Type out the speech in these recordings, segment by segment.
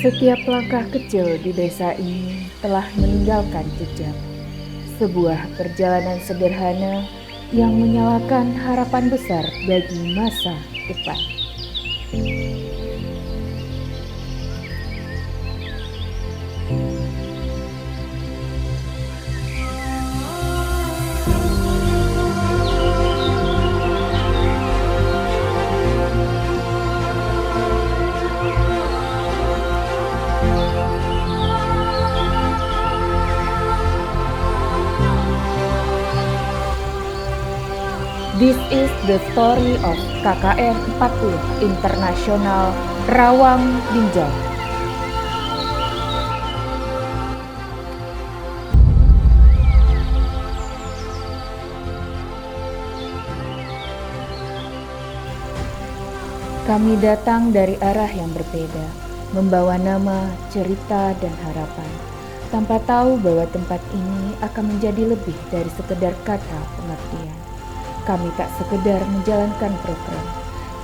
Setiap langkah kecil di desa ini telah meninggalkan jejak. Sebuah perjalanan sederhana yang menyalakan harapan besar bagi masa depan. This is the story of KKN 40 Internasional Rawang Binjai. Kami datang dari arah yang berbeda, membawa nama, cerita, dan harapan, tanpa tahu bahwa tempat ini akan menjadi lebih dari sekedar kata pengertian. Kami tak sekedar menjalankan program,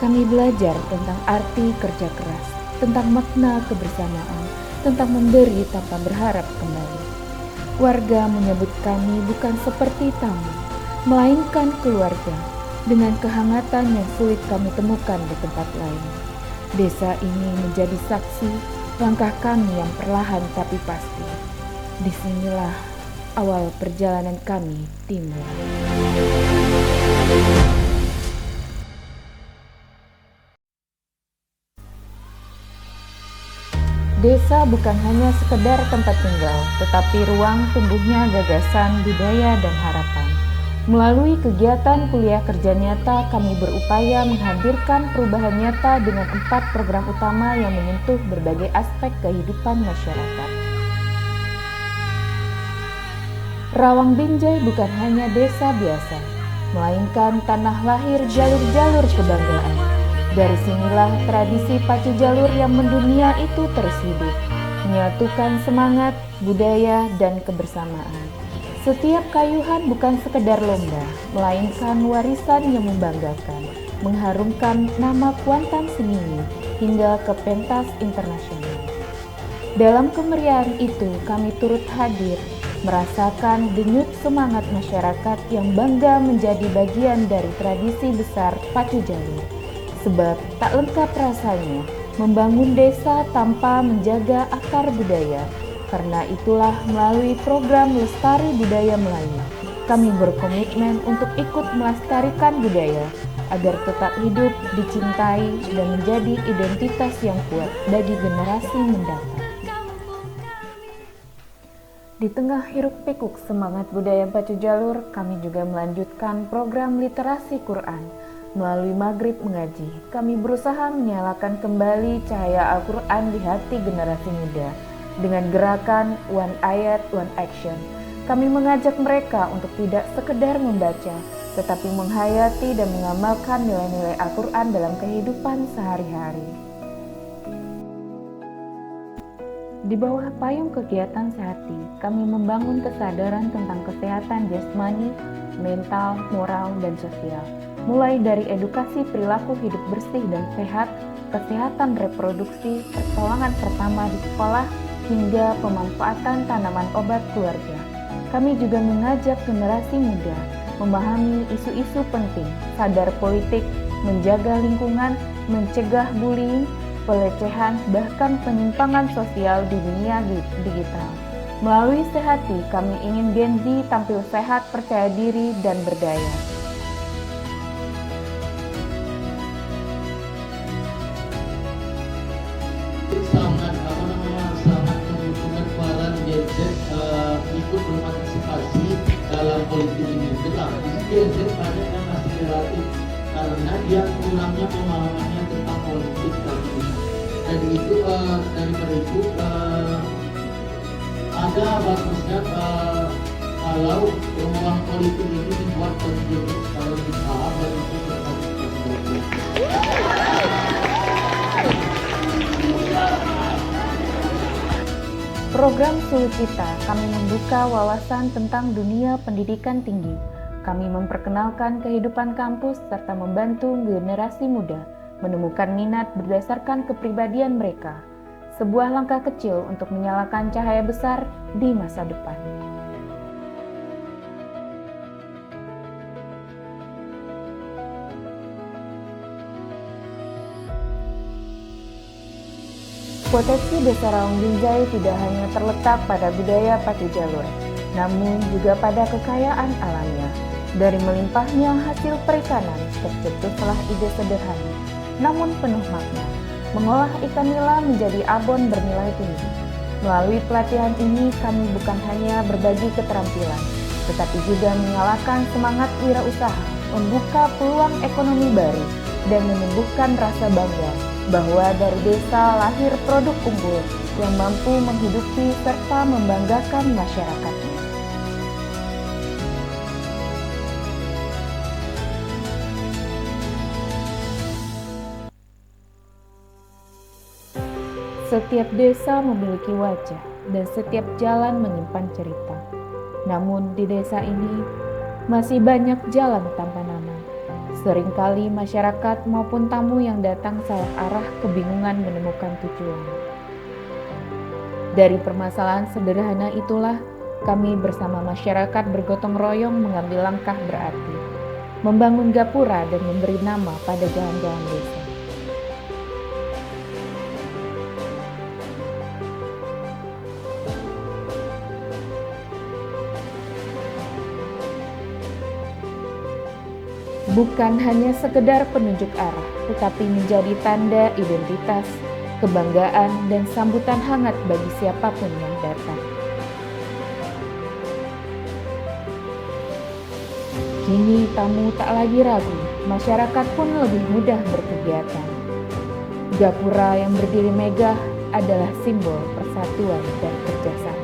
kami belajar tentang arti kerja keras, tentang makna kebersamaan, tentang memberi tanpa berharap kembali. Warga menyebut kami bukan seperti tamu, melainkan keluarga, dengan kehangatan yang sulit kami temukan di tempat lain. Desa ini menjadi saksi langkah kami yang perlahan tapi pasti. Disinilah awal perjalanan kami timur. Desa bukan hanya sekedar tempat tinggal, tetapi ruang tumbuhnya gagasan, budaya, dan harapan. Melalui kegiatan kuliah kerja nyata, kami berupaya menghadirkan perubahan nyata dengan 4 program utama yang menyentuh berbagai aspek kehidupan masyarakat. Rawang Binjai bukan hanya desa biasa, melainkan tanah lahir jalur-jalur kebanggaan. Dari sinilah tradisi pacu jalur yang mendunia itu terus hidup, menyatukan semangat, budaya, dan kebersamaan. Setiap kayuhan bukan sekedar lomba, melainkan warisan yang membanggakan, mengharumkan nama Kuantan Senini hingga ke pentas internasional. Dalam kemeriahan itu kami turut hadir, merasakan denyut semangat masyarakat yang bangga menjadi bagian dari tradisi besar pacu jalur. Sebab tak lengkap rasanya membangun desa tanpa menjaga akar budaya. Karena itulah melalui program Lestari Budaya Melayu, kami berkomitmen untuk ikut melestarikan budaya agar tetap hidup, dicintai, dan menjadi identitas yang kuat bagi generasi mendatang. Di tengah hiruk-pikuk semangat budaya pacu jalur, kami juga melanjutkan program literasi Quran. Melalui Maghrib Mengaji, kami berusaha menyalakan kembali cahaya Al-Quran di hati generasi muda. Dengan gerakan One Ayat, One Action, kami mengajak mereka untuk tidak sekedar membaca, tetapi menghayati dan mengamalkan nilai-nilai Al-Quran dalam kehidupan sehari-hari. Di bawah payung kegiatan sehati, kami membangun kesadaran tentang kesehatan jasmani, mental, moral, dan sosial. Mulai dari edukasi perilaku hidup bersih dan sehat, kesehatan reproduksi, pertolongan pertama di sekolah, hingga pemanfaatan tanaman obat keluarga. Kami juga mengajak generasi muda memahami isu-isu penting, sadar politik, menjaga lingkungan, mencegah bullying, pelecehan, bahkan penyimpangan sosial di dunia digital. Melalui Sehati, kami ingin Gen Z tampil sehat, percaya diri, dan berdaya. Sangat menguntungkan peran Gen Z ikut berpartisipasi dalam politik ini. Tetapi Gen Z banyak yang masih relatif karena dia kurangnya pemahamannya tentang politik kali ini. Dan itu daripada itu ada bagusnya kalau ruang politik ini dibuat tertutup secara lebih paham dan itu berpartisipasi. Program Sulcita, kami membuka wawasan tentang dunia pendidikan tinggi. Kami memperkenalkan kehidupan kampus serta membantu generasi muda menemukan minat berdasarkan kepribadian mereka, sebuah langkah kecil untuk menyalakan cahaya besar di masa depan. Potensi Desa Rawang Binjai tidak hanya terletak pada budaya Pacu Jalur, namun juga pada kekayaan alamnya. Dari melimpahnya hasil perikanan, tercetuslah ide sederhana, namun penuh makna, mengolah ikan nila menjadi abon bernilai tinggi. Melalui pelatihan ini, kami bukan hanya berbagi keterampilan, tetapi juga menyalakan semangat wirausaha, membuka peluang ekonomi baru, dan menumbuhkan rasa bangga bahwa dari desa lahir produk unggul yang mampu menghidupi serta membanggakan masyarakatnya. Setiap desa memiliki wajah dan setiap jalan menyimpan cerita. Namun di desa ini masih banyak jalan tanpa nama. Seringkali masyarakat maupun tamu yang datang salah arah kebingungan menemukan tujuan. Dari permasalahan sederhana itulah kami bersama masyarakat bergotong royong mengambil langkah berarti, membangun gapura dan memberi nama pada jalan-jalan desa. Bukan hanya sekedar penunjuk arah, tetapi menjadi tanda identitas, kebanggaan, dan sambutan hangat bagi siapapun yang datang. Kini tamu tak lagi ragu, masyarakat pun lebih mudah berkegiatan. Gapura yang berdiri megah adalah simbol persatuan dan kerjasama.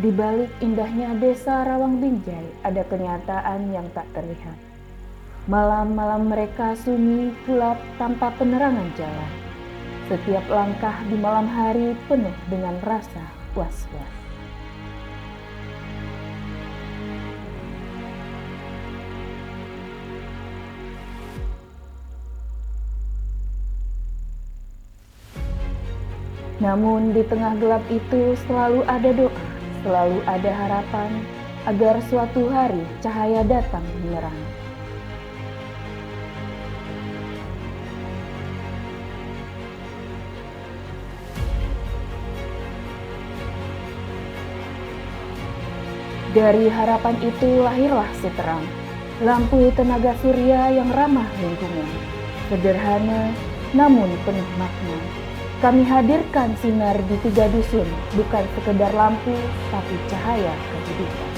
Di balik indahnya desa Rawang Binjai ada kenyataan yang tak terlihat. Malam-malam mereka sunyi, gelap tanpa penerangan jalan. Setiap langkah di malam hari penuh dengan rasa was-was. Namun di tengah gelap itu selalu ada doa. Selalu ada harapan agar suatu hari cahaya datang menerangi. Dari harapan itu lahirlah si terang, lampu tenaga surya yang ramah lingkungan. Sederhana namun penuh makna. Kami hadirkan sinar di 3 dusun, bukan sekedar lampu, tapi cahaya kehidupan.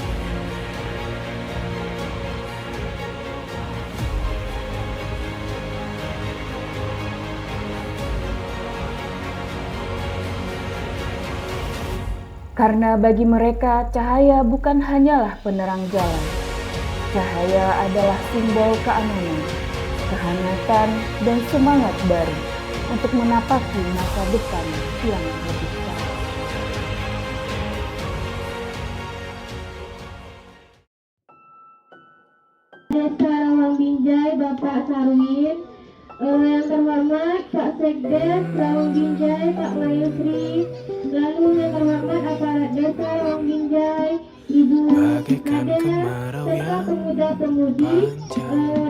Karena bagi mereka, cahaya bukan hanyalah penerang jalan. Cahaya adalah simbol keamanan, kehangatan, dan semangat baru untuk menapaki masa depan yang lebih cerah. Desa Rawang Binjai, Bapak Sarwin, yang terhormat Pak Sekdes Rawang Binjai, Pak Mayusri, lalu yang terhormat aparat Desa Rawang Binjai, Ibu Kades, serta pemuda-pemudi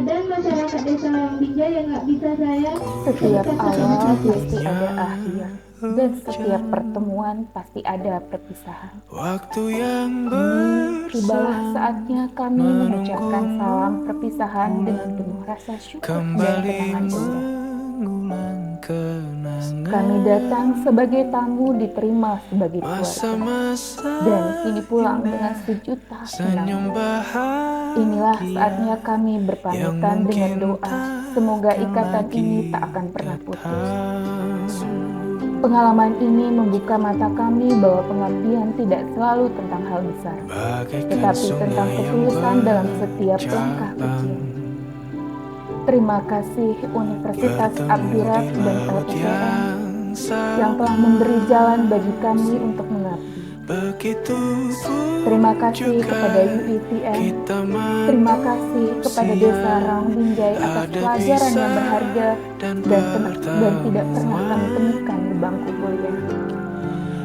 dan masyarakat Desa Rawang Binjai yang nggak bisa saya. Setiap awal pasti ada akhir, dan setiap pertemuan pasti ada perpisahan. Tibalah saatnya kami mengucapkan salam perpisahan dengan penuh rasa syukur dan kenangan indah. Kami datang sebagai tamu, diterima sebagai keluarga, dan kini pulang dengan sejuta kenangan. Inilah saatnya kami berpamitan dengan doa, semoga ikatan ini tak akan pernah putus. Pengalaman ini membuka mata kami bahwa pengabdian tidak selalu tentang hal besar, tetapi tentang ketulusan dalam setiap langkah kecil. Terima kasih Universitas Abdirat dan LPTN yang telah memberi jalan bagi kami untuk mengabdi. Terima kasih kepada UITM, terima kasih kepada Desa Rawang Binjai atas pelajaran yang berharga dan tidak pernah kami temukan di bangku kuliah.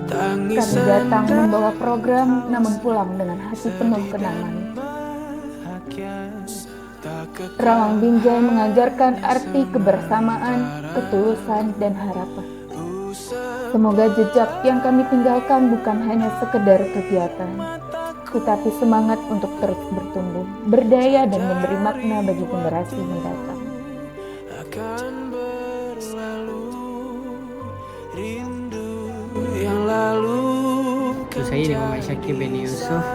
Kami datang membawa program namun pulang dengan hati penuh kenangan. Rawang Binjai mengajarkan arti kebersamaan, ketulusan, dan harapan. Semoga jejak yang kami tinggalkan bukan hanya sekedar kegiatan, tetapi semangat untuk terus bertumbuh, berdaya, dan memberi makna bagi generasi mendatang. Akan berlalu rindu yang lalu. Saya Muhammad Syakir bin Yusof,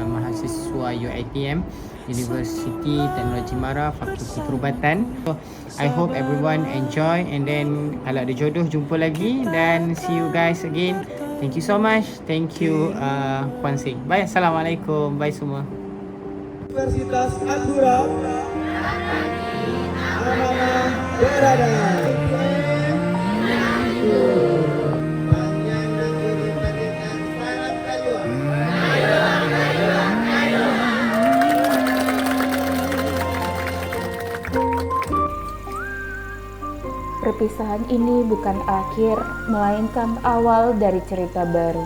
mahasiswa UiTM, University Teknologi Mara, Fakulti Perubatan. So, I hope everyone enjoy, and then kalau ada jodoh jumpa lagi, dan see you guys again. Thank you so much. Thank you Puan Sing. Bye. Assalamualaikum. Bye semua. Universitas Adura amanah berada. Perpisahan ini bukan akhir, melainkan awal dari cerita baru.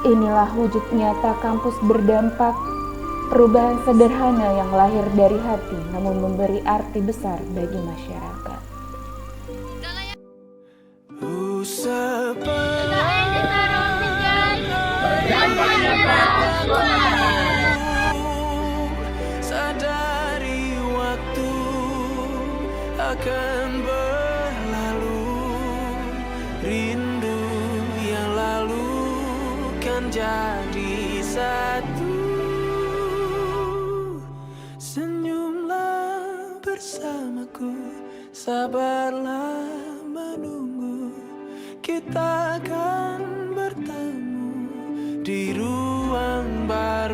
Inilah wujud nyata kampus berdampak, perubahan sederhana yang lahir dari hati namun memberi arti besar bagi masyarakat. Sadari waktu akan berlalu, rindu yang lalu kan jadi satu. Senyumlah bersamaku, sabarlah menunggu, kita akan bertemu di ruang baru.